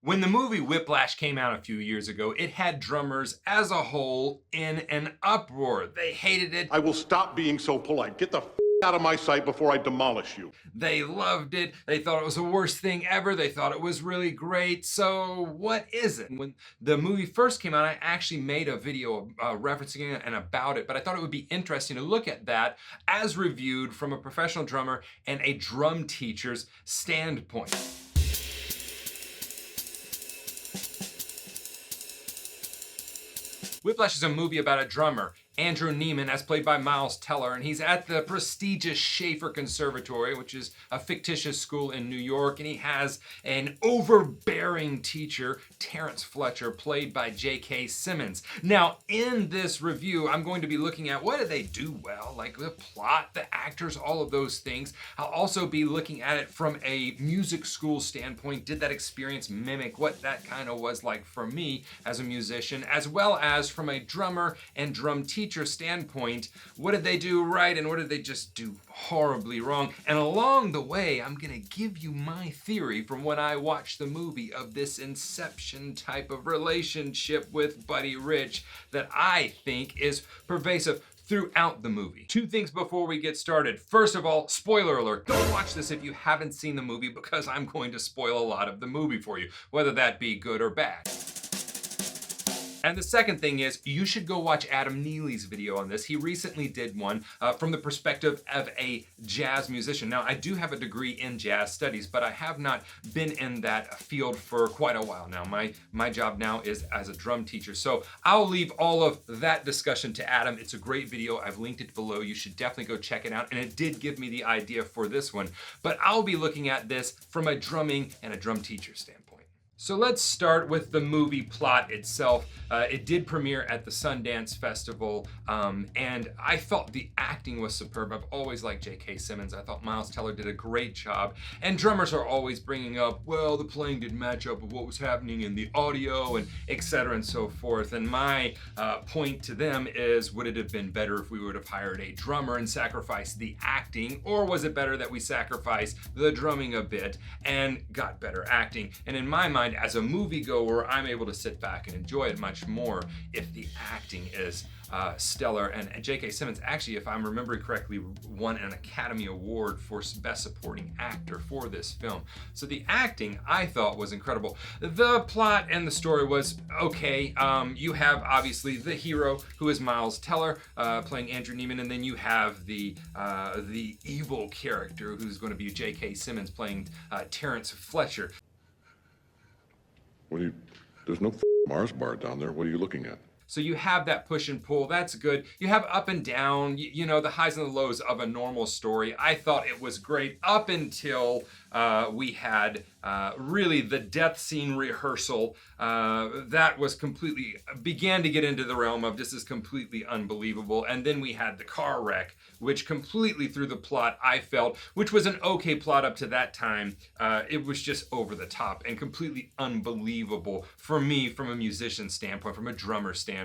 When the movie Whiplash came out a few years ago, it had drummers as a whole in an uproar. They hated it. I will stop being so polite. Get the out of my sight before I demolish you. They loved it. They thought it was the worst thing ever. They thought it was really great. So, what is it? When the movie first came out, I actually made a video referencing it and about it, but I thought it would be interesting to look at that as reviewed from a professional drummer and a drum teacher's standpoint. Whiplash is a movie about a drummer, Andrew Neiman, as played by Miles Teller, and he's at the prestigious Schaefer Conservatory, which is a fictitious school in New York, and he has an overbearing teacher, Terrence Fletcher, played by J.K. Simmons. Now, in this review, I'm going to be looking at what did they do well, like the plot, the actors, all of those things. I'll also be looking at it from a music school standpoint. Did that experience mimic what that kind of was like for me as a musician, as well as from a drummer and drum teacher standpoint, what did they do right and what did they just do horribly wrong? And along the way, I'm gonna give you my theory from when I watched the movie of this Inception type of relationship with Buddy Rich that I think is pervasive throughout the movie. Two things before we get started. First of all, spoiler alert, don't watch this if you haven't seen the movie because I'm going to spoil a lot of the movie for you, whether that be good or bad. And the second thing is, you should go watch Adam Neely's video on this. He recently did one from the perspective of a jazz musician. Now, I do have a degree in jazz studies, but I have not been in that field for quite a while now. My job now is as a drum teacher. So I'll leave all of that discussion to Adam. It's a great video. I've linked it below. You should definitely go check it out. And it did give me the idea for this one. But I'll be looking at this from a drumming and a drum teacher standpoint. So let's start with the movie plot itself. It did premiere at the Sundance Festival, and I thought the acting was superb. I've always liked J.K. Simmons. I thought Miles Teller did a great job. And drummers are always bringing up, well, the playing didn't match up with what was happening in the audio, and et cetera and so forth. And my point to them is, would it have been better if we would have hired a drummer and sacrificed the acting, or was it better that we sacrificed the drumming a bit and got better acting? And in my mind, as a moviegoer, I'm able to sit back and enjoy it much more if the acting is stellar. And J.K. Simmons, actually, if I'm remembering correctly, won an Academy Award for Best Supporting Actor for this film. So the acting, I thought, was incredible. The plot and the story was okay. You have, obviously, the hero, who is Miles Teller, playing Andrew Neiman, and then you have the evil character, who's going to be J.K. Simmons, playing Terrence Fletcher. There's no Mars bar down there. What are you looking at? So you have that push and pull, that's good. You have up and down, you know, the highs and the lows of a normal story. I thought it was great up until we had really the death scene rehearsal. That was began to get into the realm of this is completely unbelievable. And then we had the car wreck, which completely threw the plot, I felt, which was an okay plot up to that time. It was just over the top and completely unbelievable for me from a musician standpoint, from a drummer standpoint.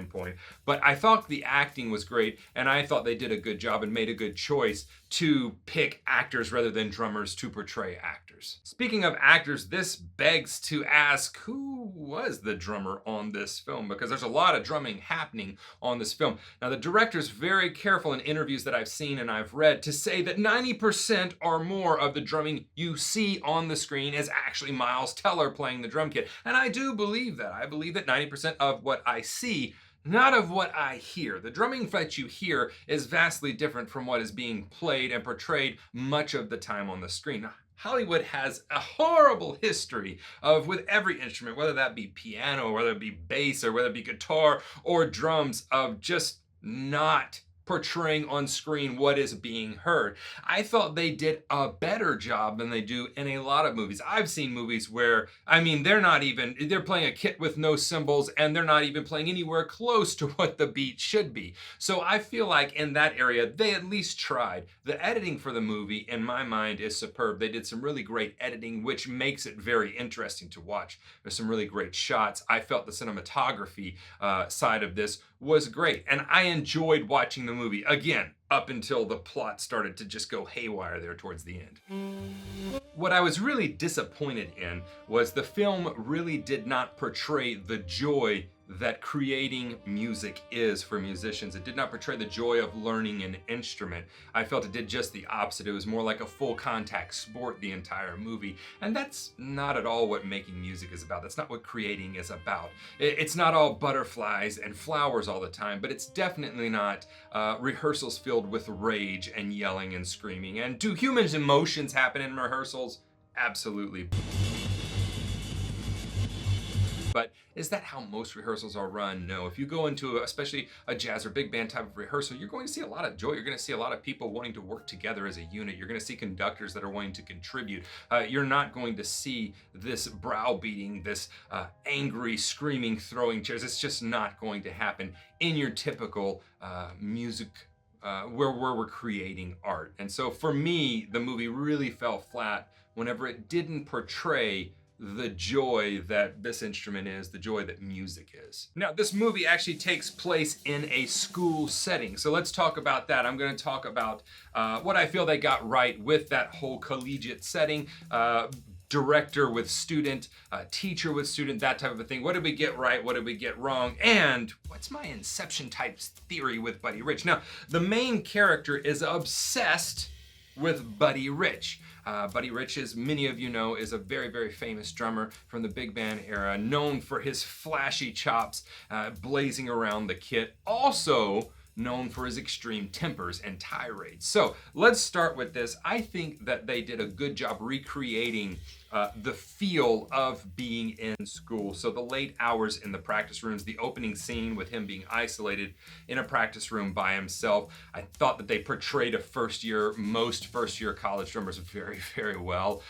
But I thought the acting was great, and I thought they did a good job and made a good choice to pick actors rather than drummers to portray actors. Speaking of actors, this begs to ask, who was the drummer on this film? Because there's a lot of drumming happening on this film. Now, the director's very careful in interviews that I've seen and I've read to say that 90% or more of the drumming you see on the screen is actually Miles Teller playing the drum kit. And I do believe that. I believe that 90% of what I see, not of what I hear. The drumming that you hear is vastly different from what is being played and portrayed much of the time on the screen. Now, Hollywood has a horrible history of, with every instrument, whether that be piano, whether it be bass, or whether it be guitar or drums, of just not portraying on screen what is being heard. I thought they did a better job than they do in a lot of movies. I've seen movies where, I mean, they're playing a kit with no cymbals and they're not even playing anywhere close to what the beat should be. So I feel like in that area, they at least tried. The editing for the movie, in my mind, is superb. They did some really great editing, which makes it very interesting to watch. There's some really great shots. I felt the cinematography side of this was great, and I enjoyed watching the movie. Again, up until the plot started to just go haywire there towards the end. What I was really disappointed in was the film really did not portray the joy that creating music is for musicians. It did not portray the joy of learning an instrument. I felt it did just the opposite. It was more like a full contact sport the entire movie. And that's not at all what making music is about. That's not what creating is about. It's not all butterflies and flowers all the time, but it's definitely not rehearsals filled with rage and yelling and screaming. And do humans' emotions happen in rehearsals? Absolutely. But is that how most rehearsals are run? No. If you go into especially a jazz or big band type of rehearsal, you're going to see a lot of joy. You're going to see a lot of people wanting to work together as a unit. You're going to see conductors that are wanting to contribute. You're not going to see this browbeating, this angry, screaming, throwing chairs. It's just not going to happen in your typical music where we're creating art. And so for me, the movie really fell flat whenever it didn't portray the joy that this instrument is, the joy that music is. Now, this movie actually takes place in a school setting, so let's talk about that. I'm going to talk about what I feel they got right with that whole collegiate setting. Director with student, teacher with student, that type of a thing. What did we get right? What did we get wrong? And what's my Inception type theory with Buddy Rich? Now, the main character is obsessed with Buddy Rich. Buddy Rich, as many of you know, is a very, very famous drummer from the big band era, known for his flashy chops, blazing around the kit. Also known for his extreme tempers and tirades. So let's start with this. I think that they did a good job recreating the feel of being in school. So the late hours in the practice rooms, the opening scene with him being isolated in a practice room by himself. I thought that they portrayed most first year college drummers very, very well,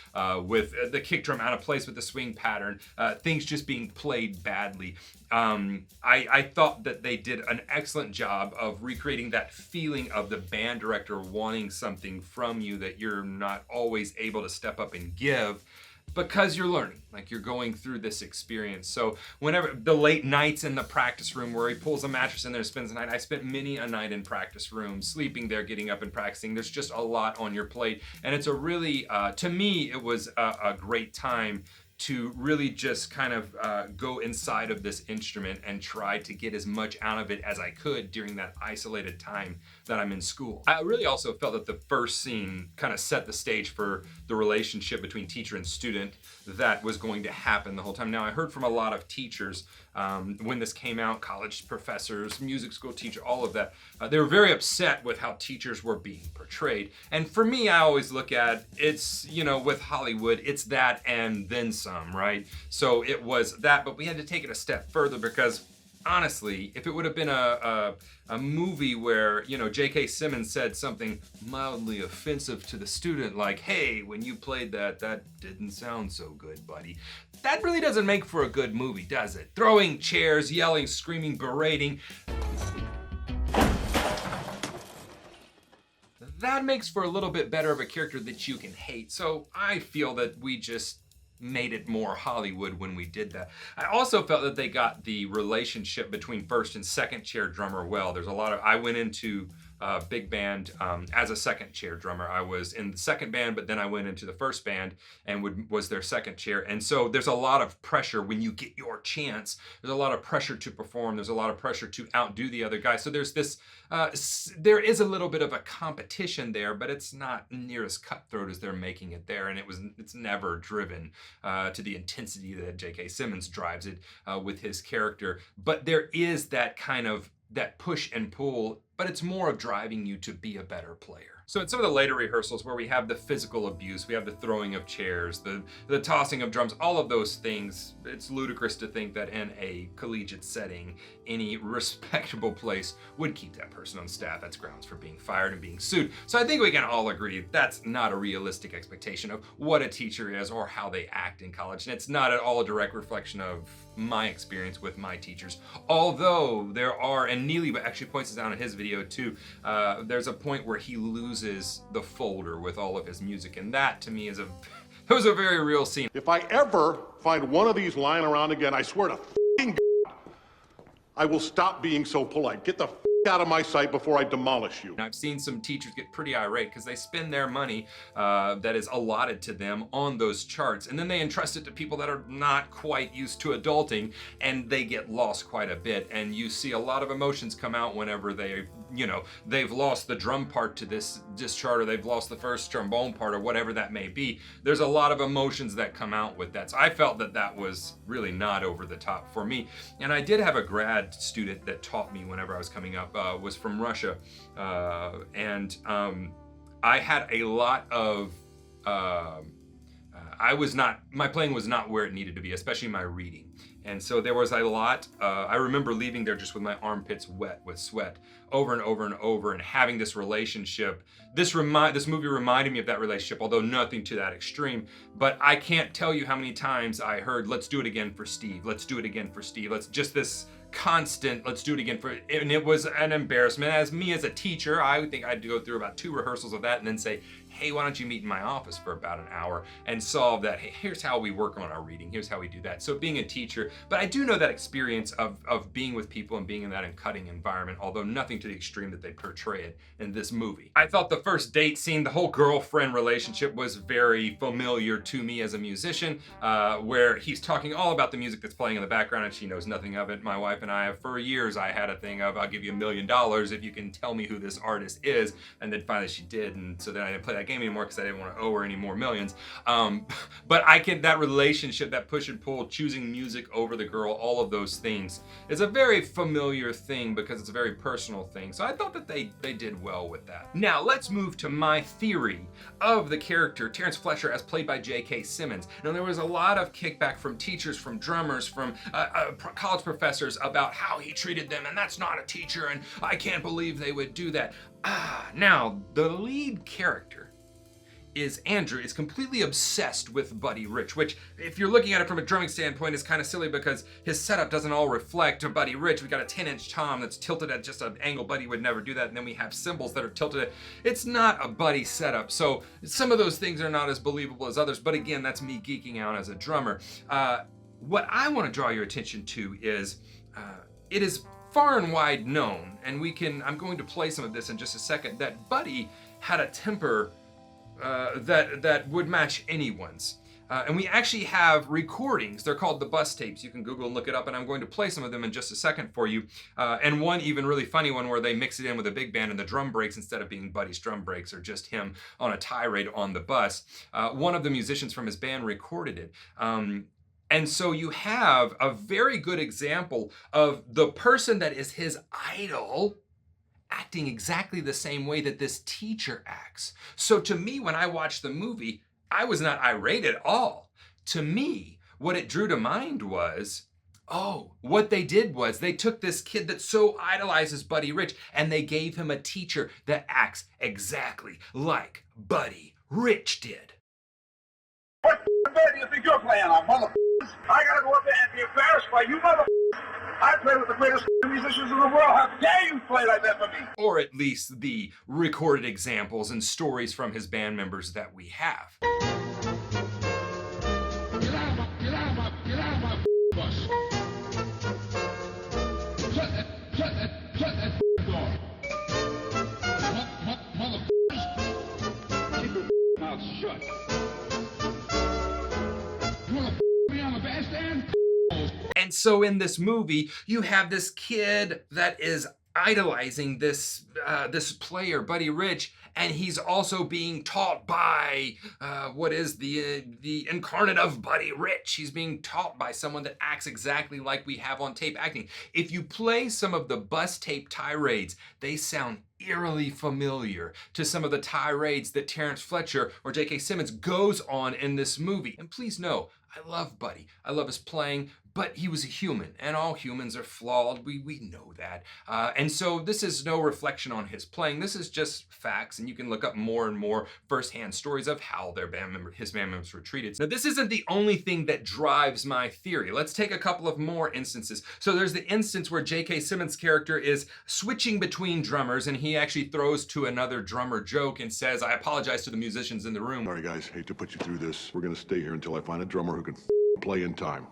with the kick drum out of place with the swing pattern, things just being played badly. I thought that they did an excellent job of recreating that feeling of the band director wanting something from you that you're not always able to step up and give, because you're learning, like you're going through this experience. So whenever the late nights in the practice room where he pulls a mattress in there, spends the night, I spent many a night in practice rooms, sleeping there, getting up and practicing. There's just a lot on your plate. And it's a really, to me, it was a great time to really just kind of go inside of this instrument and try to get as much out of it as I could during that isolated time that I'm in school. I really also felt that the first scene kind of set the stage for the relationship between teacher and student that was going to happen the whole time. Now, I heard from a lot of teachers when this came out, college professors, music school teacher, all of that, they were very upset with how teachers were being portrayed. And for me, I always look at it's, with Hollywood, it's that and then some, right? So it was that, but we had to take it a step further because honestly, if it would have been a movie where, J.K. Simmons said something mildly offensive to the student, like, hey, when you played that didn't sound so good, buddy. That really doesn't make for a good movie, does it? Throwing chairs, yelling, screaming, berating. That makes for a little bit better of a character that you can hate. So I feel that we just made it more Hollywood when we did that. I also felt that they got the relationship between first and second chair drummer well. I went into big band as a second chair drummer. I was in the second band, but then I went into the first band and was their second chair. And so there's a lot of pressure when you get your chance. There's a lot of pressure to perform. There's a lot of pressure to outdo the other guy. So there's this, there is a little bit of a competition there, but it's not near as cutthroat as they're making it there. And it's never driven to the intensity that J.K. Simmons drives it with his character. But there is that kind of that push and pull, but it's more of driving you to be a better player. So in some of the later rehearsals where we have the physical abuse, we have the throwing of chairs, the tossing of drums, all of those things, it's ludicrous to think that in a collegiate setting, any respectable place would keep that person on staff. That's grounds for being fired and being sued. So I think we can all agree that's not a realistic expectation of what a teacher is or how they act in college. And it's not at all a direct reflection of my experience with my teachers. Although there are, and Neely actually points this out in his video too, there's a point where he loses the folder with all of his music, and that to me is it was a very real scene. If I ever find one of these lying around again, I swear to f***ing God, I will stop being so polite. Get the f*** out of my sight before I demolish you. And I've seen some teachers get pretty irate because they spend their money that is allotted to them on those charts, and then they entrust it to people that are not quite used to adulting, and they get lost quite a bit. And you see a lot of emotions come out whenever they've lost the drum part to this chart, or they've lost the first trombone part, or whatever that may be. There's a lot of emotions that come out with that. So I felt that that was really not over the top for me. And I did have a grad student that taught me whenever I was coming up, was from Russia, and I had a lot of my playing was not where it needed to be, especially my reading. And so there was a lot, I remember leaving there just with my armpits wet with sweat over and over and over, and having this relationship. This movie reminded me of that relationship, although nothing to that extreme. But I can't tell you how many times I heard, "Let's do it again for Steve. Let's do it again for Steve." This constant, "Let's do it again for," and it was an embarrassment. As a teacher, I think I'd go through about 2 rehearsals of that and then say, "Hey, why don't you meet in my office for about an hour and solve that? Hey, here's how we work on our reading. Here's how we do that." So being a teacher, but I do know that experience of being with people and being in that cutting environment, although nothing to the extreme that they portray it in this movie. I thought the first date scene, the whole girlfriend relationship, was very familiar to me as a musician, where he's talking all about the music that's playing in the background and she knows nothing of it. My wife and I, for years, I had a thing of, "I'll give you $1 million if you can tell me who this artist is," and then finally she did, and so then I didn't play that game anymore because I didn't want to owe her any more millions. But that relationship, that push and pull, choosing music over the girl, all of those things is a very familiar thing because it's a very personal thing. So I thought that they did well with that. Now let's move to my theory of the character Terrence Fletcher as played by J.K. Simmons. Now there was a lot of kickback from teachers, from drummers, from college professors about how he treated them, and that's not a teacher, and I can't believe they would do that. Now the lead character is Andrew, is completely obsessed with Buddy Rich, which, if you're looking at it from a drumming standpoint, is kind of silly because his setup doesn't all reflect Buddy Rich. We got a 10-inch tom that's tilted at just an angle. Buddy would never do that. And then we have cymbals that are tilted. It's not a Buddy setup. So some of those things are not as believable as others. But again, that's me geeking out as a drummer. What I want to draw your attention to is, it is far and wide known, and I'm going to play some of this in just a second, that Buddy had a temper that would match anyone's. And we actually have recordings. They're called the bus tapes. You can Google and look it up, and I'm going to play some of them in just a second for you. And one even really funny one where they mix it in with a big band, and the drum breaks, instead of being Buddy's drum breaks, are just him on a tirade on the bus. One of the musicians from his band recorded it. And so you have a very good example of the person that is his idol acting exactly the same way that this teacher acts. So to me, when I watched the movie, I was not irate at all. To me, what it drew to mind was, what they did was they took this kid that so idolizes Buddy Rich, and they gave him a teacher that acts exactly like Buddy Rich did. What band do you think you're playing on, motherfuckers? I gotta go up there and be embarrassed by you, motherfuckers. I play with the greatest musicians in the world. How dare you play like that for me? Or at least the recorded examples and stories from his band members that we have. Get out of my bus. Shut that door. Motherfuckers. Keep your mouth shut. You wanna me on the bandstand? And so in this movie, you have this kid that is idolizing this player, Buddy Rich, and he's also being taught by what is the incarnate of Buddy Rich. He's being taught by someone that acts exactly like we have on tape acting. If you play some of the bus tape tirades, they sound eerily familiar to some of the tirades that Terrence Fletcher or J.K. Simmons goes on in this movie. And please know, I love Buddy. I love his playing, but he was a human, and all humans are flawed. We know that. And so this is no reflection on his playing. This is just facts, and you can look up more and more firsthand stories of how his band members were treated. Now, this isn't the only thing that drives my theory. Let's take a couple of more instances. So there's the instance where J.K. Simmons' character is switching between drummers, and he actually throws to another drummer joke and says, "I apologize to the musicians in the room." Sorry, guys. Hate to put you through this. We're going to stay here until I find a drummer who can play in time.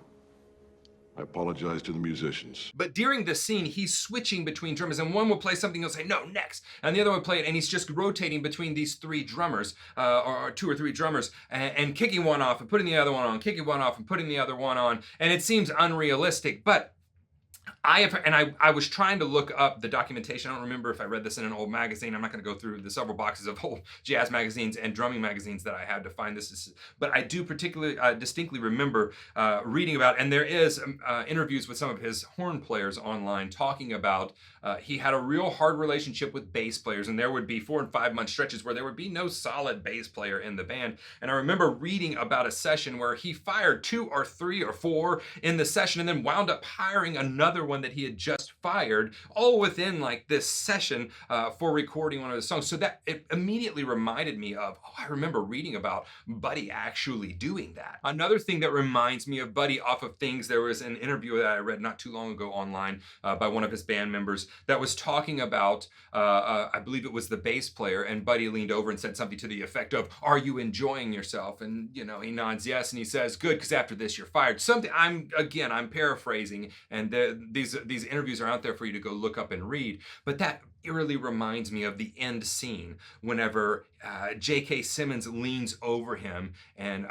I apologize to the musicians. But during the scene, he's switching between drummers, and one will play something, he'll say, no, next. And the other one will play it, and he's just rotating between these three drummers, or two or three drummers, and kicking one off and putting the other one on, kicking one off and putting the other one on. And it seems unrealistic, but I was trying to look up the documentation. I don't remember if I read this in an old magazine. I'm not going to go through the several boxes of old jazz magazines and drumming magazines that I had to find this. But I do particularly distinctly remember reading about, and there is interviews with some of his horn players online talking about he had a real hard relationship with bass players, and there would be 4 and 5 month stretches where there would be no solid bass player in the band. And I remember reading about a session where he fired 2 or 3 or 4 in the session and then wound up hiring another one that he had just fired, all within like this session for recording one of the songs. So that it immediately reminded me of, I remember reading about Buddy actually doing that. Another thing that reminds me of Buddy off of things, there was an interview that I read not too long ago online by one of his band members that was talking about, I believe it was the bass player, and Buddy leaned over and said something to the effect of, are you enjoying yourself? And he nods yes, and he says, good, because after this you're fired. Something, I'm paraphrasing, and these interviews are out there for you to go look up and read, but that eerily reminds me of the end scene whenever J.K. Simmons leans over him and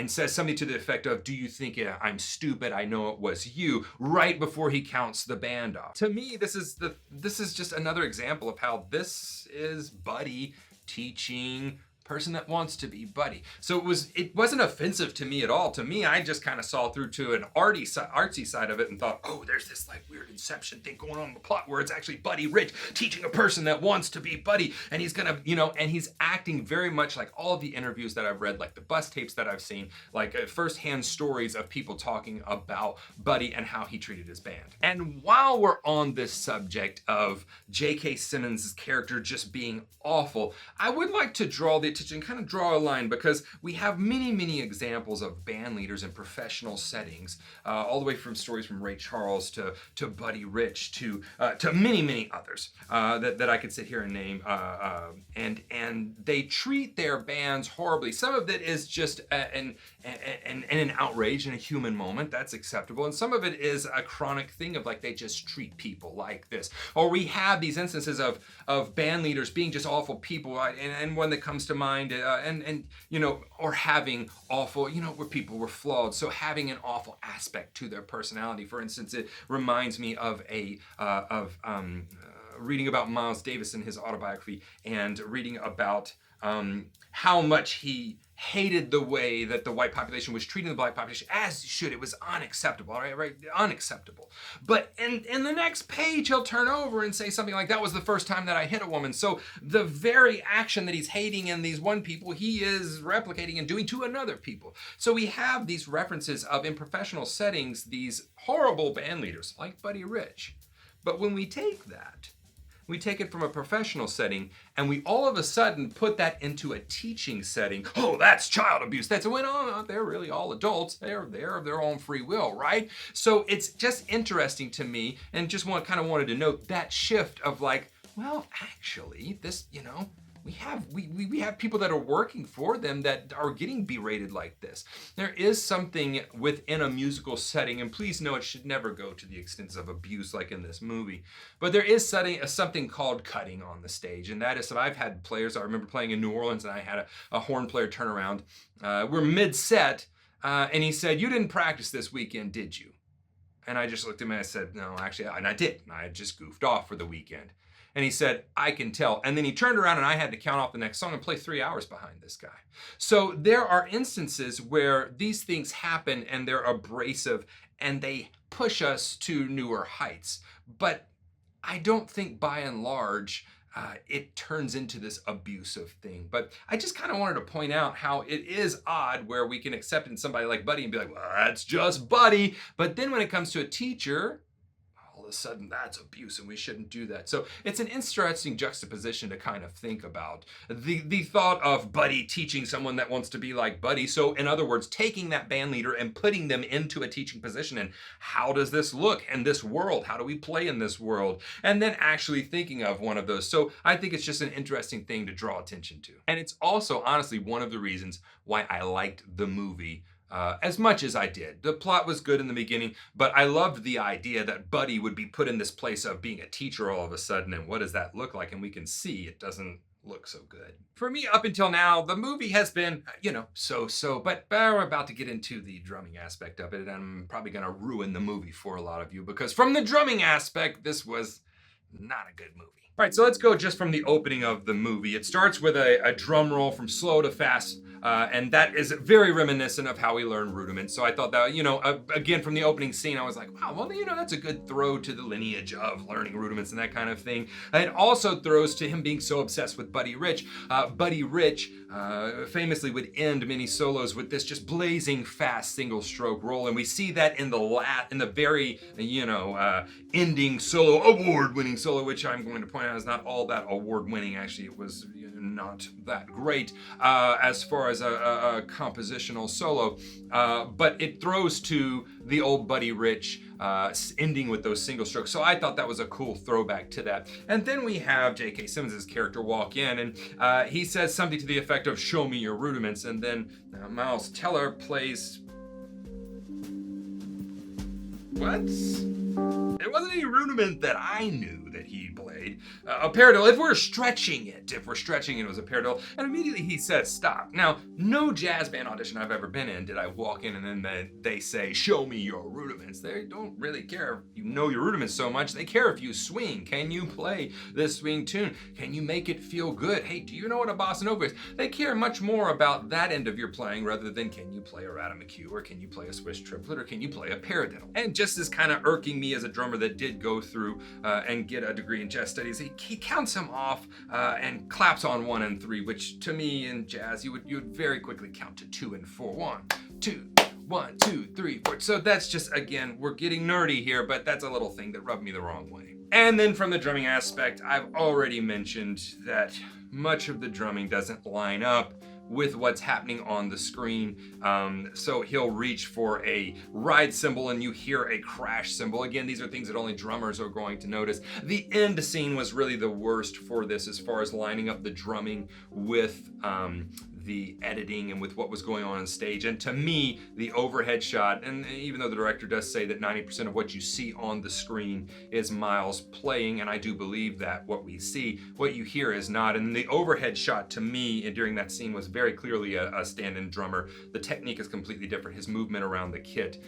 says something to the effect of, do you think I'm stupid? I know it was you, right before he counts the band off. To me, this is just another example of how this is Buddy teaching person that wants to be Buddy. So it wasn't offensive to me at all. To me, I just kind of saw through to an artsy side of it and thought, oh, there's this like weird Inception thing going on in the plot where it's actually Buddy Rich teaching a person that wants to be Buddy, and he's gonna, and he's acting very much like all the interviews that I've read, like the bus tapes that I've seen, like firsthand stories of people talking about Buddy and how he treated his band. And while we're on this subject of J.K. Simmons' character just being awful, I would like to draw the attention, kind of draw a line, because we have many examples of band leaders in professional settings, all the way from stories from Ray Charles to Buddy Rich to many others that I could sit here and name, and they treat their bands horribly. Some of it is just an outrage and a human moment, that's acceptable, and some of it is a chronic thing of like they just treat people like this. Or we have these instances of band leaders being just awful people, and one that comes to mind, or having awful, where people were flawed, so having an awful aspect to their personality. For instance, it reminds me of reading about Miles Davis in his autobiography, and reading about how much he hated the way that the white population was treating the black population, as should. It was unacceptable, right? Unacceptable. But in the next page, he'll turn over and say something like, that was the first time that I hit a woman. So the very action that he's hating in these one people, he is replicating and doing to another people. So we have these references of, in professional settings, these horrible band leaders like Buddy Rich. But when we take that, we take it from a professional setting, and we all of a sudden put that into a teaching setting. Oh, that's child abuse. That's when they're really all adults. They're of their own free will, right? So it's just interesting to me, and just wanted to note that shift of like, well, actually, this, we have people that are working for them that are getting berated like this. There is something within a musical setting, and please know it should never go to the extent of abuse like in this movie, but there is something called cutting on the stage, and that is that I've had players, I remember playing in New Orleans, and I had a horn player turn around. We're mid-set, and he said, you didn't practice this weekend, did you? And I just looked at him and I said, no, actually, and I didn't. I had just goofed off for the weekend. And he said, I can tell. And then he turned around and I had to count off the next song and play 3 hours behind this guy. So there are instances where these things happen and they're abrasive and they push us to newer heights. But I don't think by and large, it turns into this abusive thing. But I just kind of wanted to point out how it is odd where we can accept in somebody like Buddy and be like, well, that's just Buddy. But then when it comes to a teacher, all of a sudden that's abuse and we shouldn't do that. So it's an interesting juxtaposition to kind of think about. The thought of Buddy teaching someone that wants to be like Buddy. So in other words, taking that band leader and putting them into a teaching position, and how does this look in this world? How do we play in this world? And then actually thinking of one of those. So I think it's just an interesting thing to draw attention to. And it's also honestly one of the reasons why I liked the movie as much as I did. The plot was good in the beginning, but I loved the idea that Buddy would be put in this place of being a teacher all of a sudden, and what does that look like? And we can see it doesn't look so good. For me, up until now, the movie has been, so-so, but we're about to get into the drumming aspect of it, and I'm probably gonna ruin the movie for a lot of you, because from the drumming aspect, this was not a good movie. All right, so let's go just from the opening of the movie. It starts with a drum roll from slow to fast, and that is very reminiscent of how we learn rudiments. So I thought that, again, from the opening scene, I was like, wow, well, that's a good throw to the lineage of learning rudiments and that kind of thing. It also throws to him being so obsessed with Buddy Rich. Buddy Rich famously would end many solos with this just blazing fast single stroke roll, and we see that in the very, ending solo, award-winning solo, which I'm going to point out is not all that award-winning. Actually, it was not that great as far as a compositional solo, but it throws to the old Buddy Rich ending with those single strokes. So I thought that was a cool throwback to that. And then we have J.K. Simmons' character walk in, and he says something to the effect of, "Show me your rudiments," and then Miles Teller plays... What? It wasn't any rudiment that I knew that he played. A paradiddle, if we're stretching it, it was a paradiddle. And immediately he says, stop. Now, no jazz band audition I've ever been in did I walk in and then they say, show me your rudiments. They don't really care if you know your rudiments so much. They care if you swing. Can you play this swing tune? Can you make it feel good? Hey, do you know what a bossa nova is? They care much more about that end of your playing rather than can you play a Radamacue, or can you play a Swiss triplet, or can you play a paradiddle? And just as kind of irking me as a drummer that did go through and get a degree in jazz studies, he counts them off and claps on 1 and 3, which to me in jazz you would very quickly count to 2 and 4. 1, 2, 1, 2, 3, 4. So that's just, again, we're getting nerdy here, but that's a little thing that rubbed me the wrong way. And then from the drumming aspect, I've already mentioned that much of the drumming doesn't line up with what's happening on the screen. So he'll reach for a ride cymbal and you hear a crash cymbal. Again, these are things that only drummers are going to notice. The end scene was really the worst for this as far as lining up the drumming with the editing and with what was going on stage. And to me, the overhead shot, and even though the director does say that 90% of what you see on the screen is Miles playing, and I do believe that what we see, what you hear is not. And the overhead shot to me during that scene was very clearly a stand-in drummer. The technique is completely different. His movement around the kit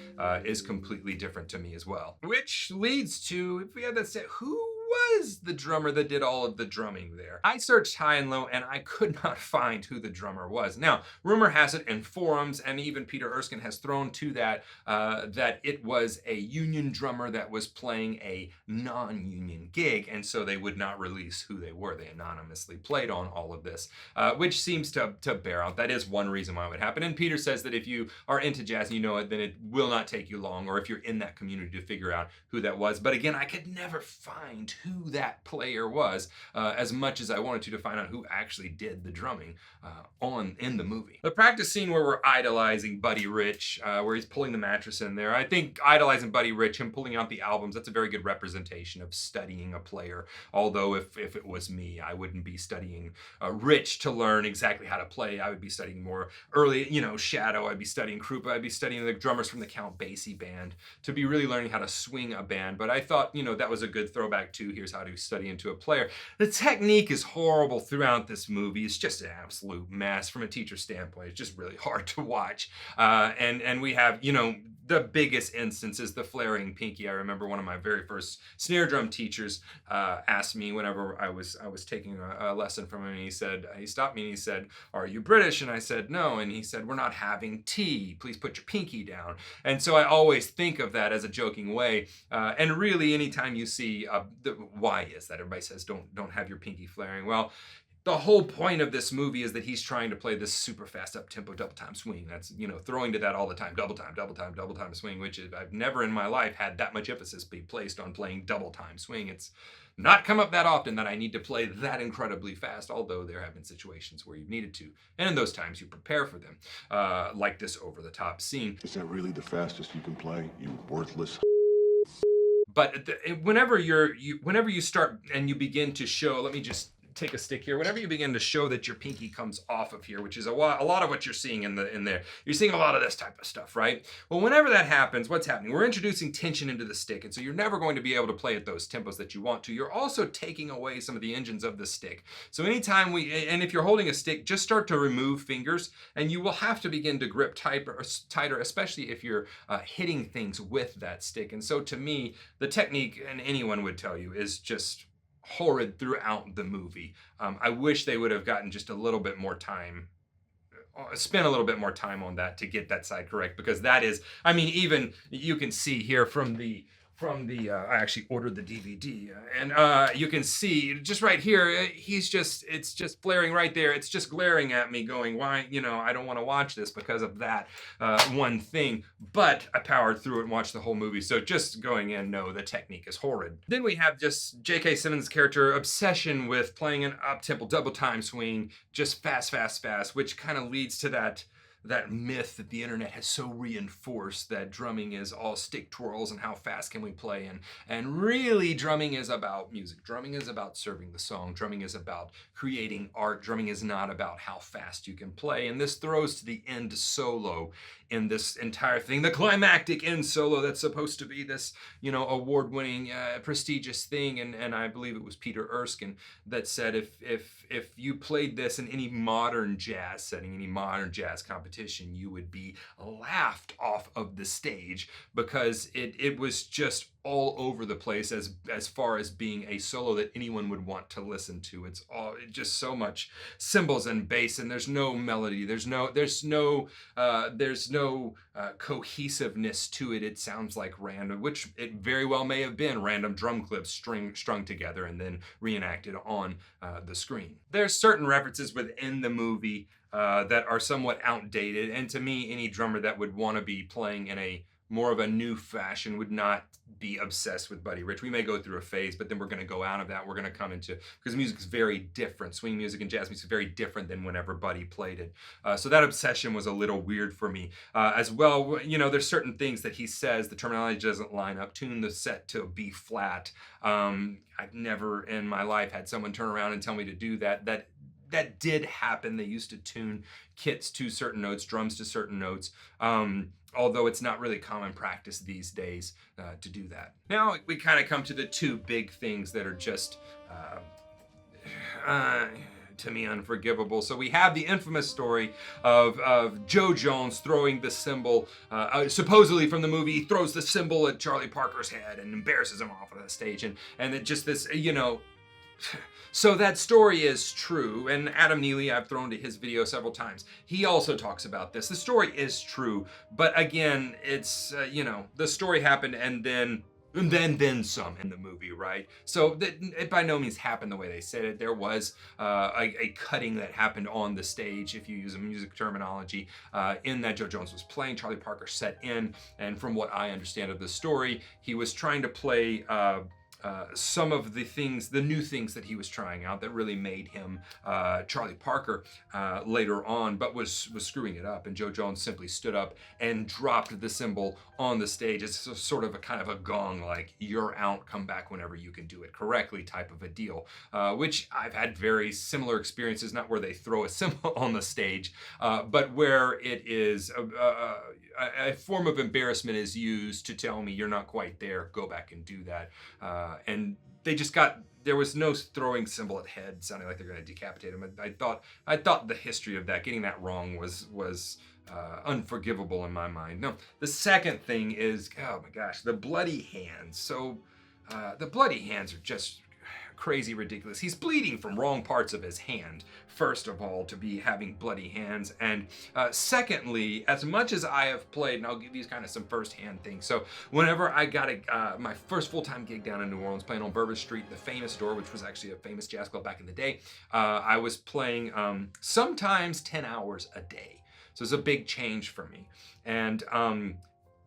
is completely different to me as well. Which leads to, if we had that set, who was the drummer that did all of the drumming there? I searched high and low and I could not find who the drummer was. Now, rumor has it in forums, and even Peter Erskine has thrown to that, that it was a union drummer that was playing a non-union gig, and so they would not release who they were. They anonymously played on all of this, which seems to bear out. That is one reason why it would happen. And Peter says that if you are into jazz and you know it, then it will not take you long, or if you're in that community, to figure out who that was. But again, I could never find who that player was, as much as I wanted to find out who actually did the drumming in the movie. The practice scene where we're idolizing Buddy Rich, where he's pulling the mattress in there, I think idolizing Buddy Rich, him pulling out the albums, that's a very good representation of studying a player. Although if it was me, I wouldn't be studying Rich to learn exactly how to play. I would be studying more early, Shadow, I'd be studying Krupa, I'd be studying the drummers from the Count Basie band to be really learning how to swing a band. But I thought, that was a good throwback to here's how to study into a player. The technique is horrible throughout this movie. It's just an absolute mess from a teacher standpoint. It's just really hard to watch. And we have, the biggest instance is the flaring pinky. I remember one of my very first snare drum teachers asked me whenever I was taking a lesson from him, and he stopped me and he said, "Are you British?" And I said, "No." And he said, "We're not having tea. Please put your pinky down." And so I always think of that as a joking way. And really, anytime you see why is that? Everybody says don't have your pinky flaring. Well, the whole point of this movie is that he's trying to play this super fast up-tempo double time swing. That's, throwing to that all the time. Double time, double time, double time swing, which I've never in my life had that much emphasis be placed on playing double time swing. It's not come up that often that I need to play that incredibly fast, although there have been situations where you've needed to. And in those times, you prepare for them, like this over-the-top scene. Is that really the fastest you can play, you worthless? But whenever you start and you begin to show, let me just take a stick here. Whenever you begin to show that your pinky comes off of here, which is a lot of what you're seeing in there, you're seeing a lot of this type of stuff, right? Well, whenever that happens, what's happening? We're introducing tension into the stick, and so you're never going to be able to play at those tempos that you want to. You're also taking away some of the engines of the stick. So anytime and if you're holding a stick, just start to remove fingers, and you will have to begin to grip tighter, especially if you're hitting things with that stick. And so to me, the technique, and anyone would tell you, is just horrid throughout the movie. I wish they would have gotten just a little bit more time, spent a little bit more time on that to get that side correct, because that is, I mean, even you can see here from the I actually ordered the DVD, and you can see just right here, it's just flaring right there. It's just glaring at me going, why, I don't want to watch this because of that one thing. But I powered through it and watched the whole movie. So just going in, no, the technique is horrid. Then we have just J.K. Simmons' character obsession with playing an up-tempo double time swing, just fast, which kind of leads to that myth that the internet has so reinforced, that drumming is all stick twirls and how fast can we play, and really drumming is about music. Drumming is about serving the song. Drumming is about creating art. Drumming is not about how fast you can play. And this throws to the end solo in this entire thing, the climactic end solo that's supposed to be this, award-winning, prestigious thing. And I believe it was Peter Erskine that said if you played this in any modern jazz setting, any modern jazz competition, you would be laughed off of the stage, because it was just all over the place as far as being a solo that anyone would want to listen to. It's just so much cymbals and bass, and there's no melody. There's no cohesiveness to it. It sounds like random, which it very well may have been random drum clips strung together and then reenacted on the screen. There's certain references within the movie that are somewhat outdated, and to me, any drummer that would want to be playing in a more of a new fashion would not be obsessed with Buddy Rich. We may go through a phase, but then we're going to go out of that. We're going to come into, because music is very different. Swing music and jazz music is very different than whenever Buddy played it. So that obsession was a little weird for me. As well, there's certain things that he says, the terminology doesn't line up. Tune the set to B flat. I've never in my life had someone turn around and tell me to do that. That did happen. They used to tune kits to certain notes, drums to certain notes. Although it's not really common practice these days to do that. Now we kind of come to the two big things that are just, to me, unforgivable. So we have the infamous story of Joe Jones throwing the cymbal, supposedly from the movie. He throws the cymbal at Charlie Parker's head and embarrasses him off of the stage. And it just this, So that story is true, and Adam Neely, I've thrown to his video several times. He also talks about this. The story is true, but again, it's, the story happened and then some in the movie, right? So it by no means happened the way they said it. There was a cutting that happened on the stage, if you use a music terminology, in that Joe Jones was playing. Charlie Parker set in, and from what I understand of the story, he was trying to play some of the new things that he was trying out that really made him Charlie Parker later on, but was screwing it up. And Joe Jones simply stood up and dropped the cymbal on the stage. It's sort of a kind of a gong, like, you're out, come back whenever you can do it correctly type of a deal, which I've had very similar experiences, not where they throw a cymbal on the stage, but where it is a form of embarrassment is used to tell me you're not quite there, go back and do that. And there was no throwing cymbal at head, sounding like they're going to decapitate him. I thought the history of that, getting that wrong was unforgivable in my mind. No, the second thing is, oh my gosh, the bloody hands. So the bloody hands are just crazy ridiculous. He's bleeding from wrong parts of his hand, first of all, to be having bloody hands. And secondly, as much as I have played, and I'll give you kind of some first-hand things. So whenever I got my first full-time gig down in New Orleans, playing on Bourbon Street, the famous door, which was actually a famous jazz club back in the day, I was playing sometimes 10 hours a day. So it's a big change for me. And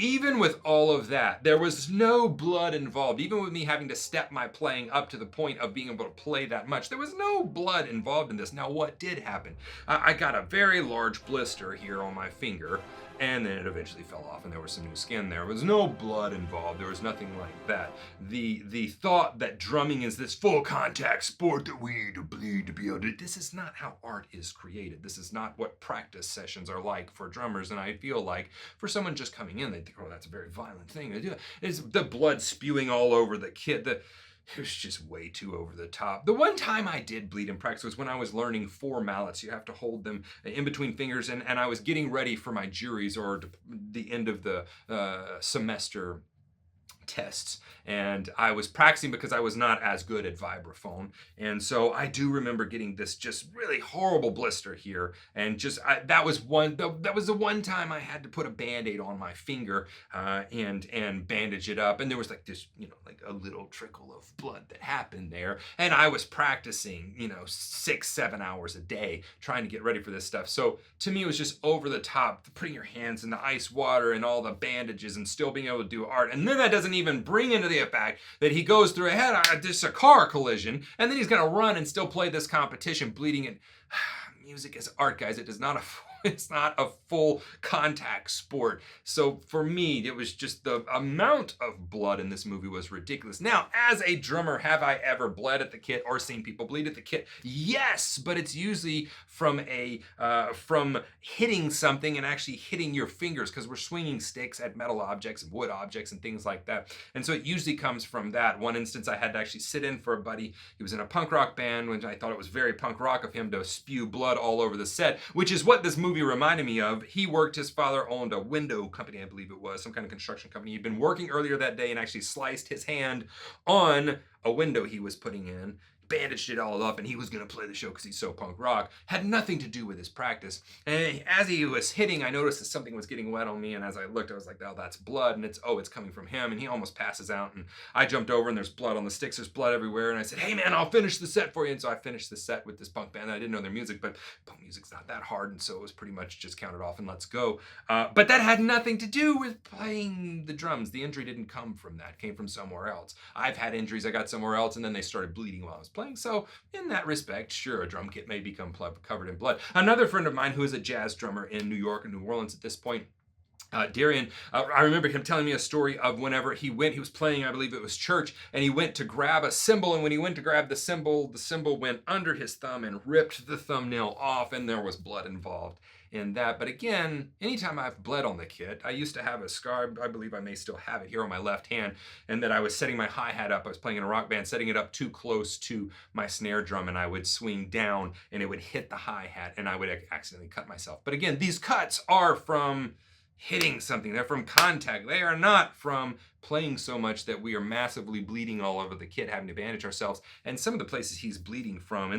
even with all of that, there was no blood involved. Even with me having to step my playing up to the point of being able to play that much, there was no blood involved in this. Now, what did happen? I got a very large blister here on my finger, and then it eventually fell off and there was some new skin there. There was no blood involved. There was nothing like that. The thought that drumming is this full contact sport that we need to bleed to be able to, this is not how art is created. This is not what practice sessions are like for drummers. And I feel like for someone just coming in, they think, oh, that's a very violent thing to do. It's the blood spewing all over the kit. It was just way too over the top. The one time I did bleed in practice was when I was learning 4 mallets. You have to hold them in between fingers, and I was getting ready for my juries or the end of the semester tests, and I was practicing because I was not as good at vibraphone, and so I do remember getting this just really horrible blister here, and that was the one time I had to put a band-aid on my finger and bandage it up, and there was like this, like a little trickle of blood that happened there, and I was practicing 6-7 hours a day trying to get ready for this stuff. So to me it was just over the top, putting your hands in the ice water and all the bandages and still being able to do art, and then that doesn't even bring into the fact that he goes through just a car collision, and then he's going to run and still play this competition bleeding. And music is art, guys. It's not a full contact sport. So for me, it was just the amount of blood in this movie was ridiculous. Now, as a drummer, have I ever bled at the kit or seen people bleed at the kit? Yes, but it's usually from hitting something and actually hitting your fingers, because we're swinging sticks at metal objects and wood objects and things like that. And so it usually comes from that. One instance, I had to actually sit in for a buddy. He was in a punk rock band, which I thought it was very punk rock of him to spew blood all over the set, which is what this movie reminded me of. His father owned a window company, I believe it was, some kind of construction company. He'd been working earlier that day and actually sliced his hand on a window he was putting in, bandaged it all up, and he was going to play the show because he's so punk rock. Had nothing to do with his practice. And as he was hitting, I noticed that something was getting wet on me, and as I looked, I was like, oh, that's blood, and it's coming from him, and he almost passes out, and I jumped over, and there's blood on the sticks, there's blood everywhere, and I said, hey man, I'll finish the set for you. And so I finished the set with this punk band. I didn't know their music, but punk music's not that hard, and so it was pretty much just counted off and let's go. But that had nothing to do with playing the drums. The injury didn't come from that. It came from somewhere else. I've had injuries I got somewhere else, and then they started bleeding while I was playing. So in that respect, sure, a drum kit may become covered in blood. Another friend of mine who is a jazz drummer in New York and New Orleans at this point, Darian, I remember him telling me a story of whenever he was playing, I believe it was church, and he went to grab a cymbal, and when he went to grab the cymbal went under his thumb and ripped the thumbnail off, and there was blood involved in that. But again, anytime I've bled on the kit, I used to have a scar, I believe I may still have it here on my left hand, and that I was setting my hi-hat up, I was playing in a rock band, setting it up too close to my snare drum, and I would swing down, and it would hit the hi-hat, and I would accidentally cut myself. But again, these cuts are from hitting something. They're from contact. They are not from playing so much that we are massively bleeding all over the kit, having to bandage ourselves. And some of the places he's bleeding from,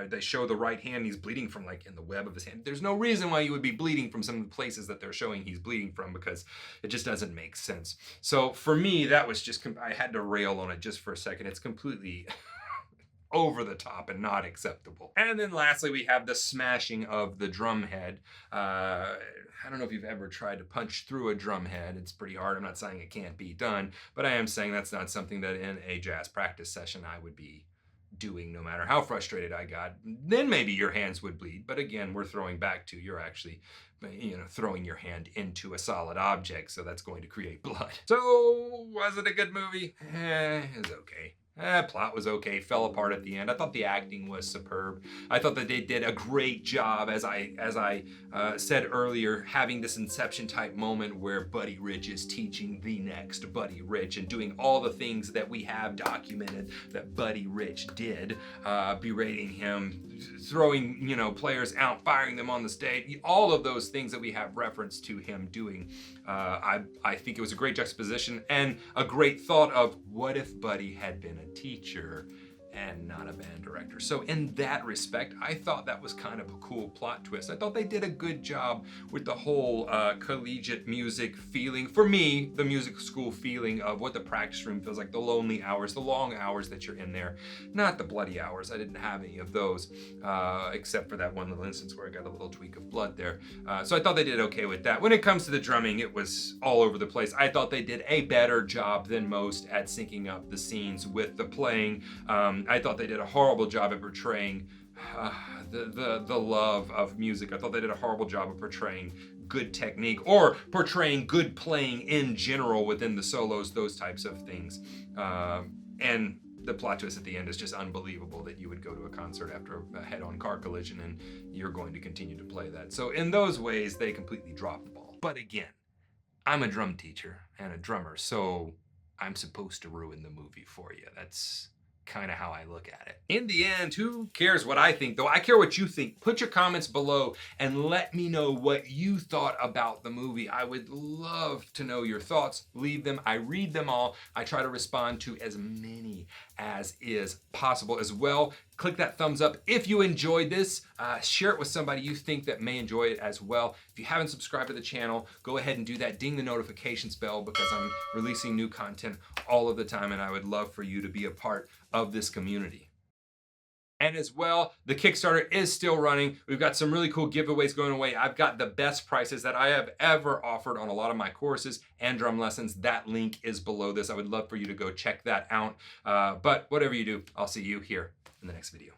they show the right hand, he's bleeding from like in the web of his hand. There's no reason why you would be bleeding from some of the places that they're showing he's bleeding from, because it just doesn't make sense. So for me, that was just, I had to rail on it just for a second. It's completely over the top and not acceptable. And then lastly, we have the smashing of the drum head. I don't know if you've ever tried to punch through a drum head. It's pretty hard. I'm not saying it can't be done, but I am saying that's not something that in a jazz practice session I would be doing no matter how frustrated I got. Then maybe your hands would bleed. But again, we're throwing back to you're actually throwing your hand into a solid object, so that's going to create blood. So was it a good movie? It was okay. Plot was okay, fell apart at the end. I thought the acting was superb. I thought that they did a great job, as I said earlier, having this Inception type moment where Buddy Rich is teaching the next Buddy Rich and doing all the things that we have documented that Buddy Rich did, berating him, throwing players out, firing them on the stage, all of those things that we have reference to him doing. I think it was a great juxtaposition and a great thought of what if Buddy had been a teacher and not a band director. So in that respect, I thought that was kind of a cool plot twist. I thought they did a good job with the whole collegiate music feeling. For me, the music school feeling of what the practice room feels like, the lonely hours, the long hours that you're in there, not the bloody hours. I didn't have any of those, except for that one little instance where I got a little tweak of blood there. So I thought they did okay with that. When it comes to the drumming, it was all over the place. I thought they did a better job than most at syncing up the scenes with the playing. I thought they did a horrible job at portraying the love of music. I thought they did a horrible job of portraying good technique or portraying good playing in general within the solos, those types of things. And the plot twist at the end is just unbelievable that you would go to a concert after a head-on car collision and you're going to continue to play that. So in those ways, they completely drop the ball. But again, I'm a drum teacher and a drummer, so I'm supposed to ruin the movie for you. That's kind of how I look at it. In the end, who cares what I think, though? I care what you think. Put your comments below and let me know what you thought about the movie. I would love to know your thoughts. Leave them. I read them all. I try to respond to as many as is possible as well. Click that thumbs up if you enjoyed this. Share it with somebody you think that may enjoy it as well. If you haven't subscribed to the channel, go ahead and do that. Ding the notifications bell because I'm releasing new content all of the time and I would love for you to be a part of this community. And as well, the Kickstarter is still running. We've got some really cool giveaways going away. I've got the best prices that I have ever offered on a lot of my courses and drum lessons. That link is below this. I would love for you to go check that out. But whatever you do, I'll see you here in the next video.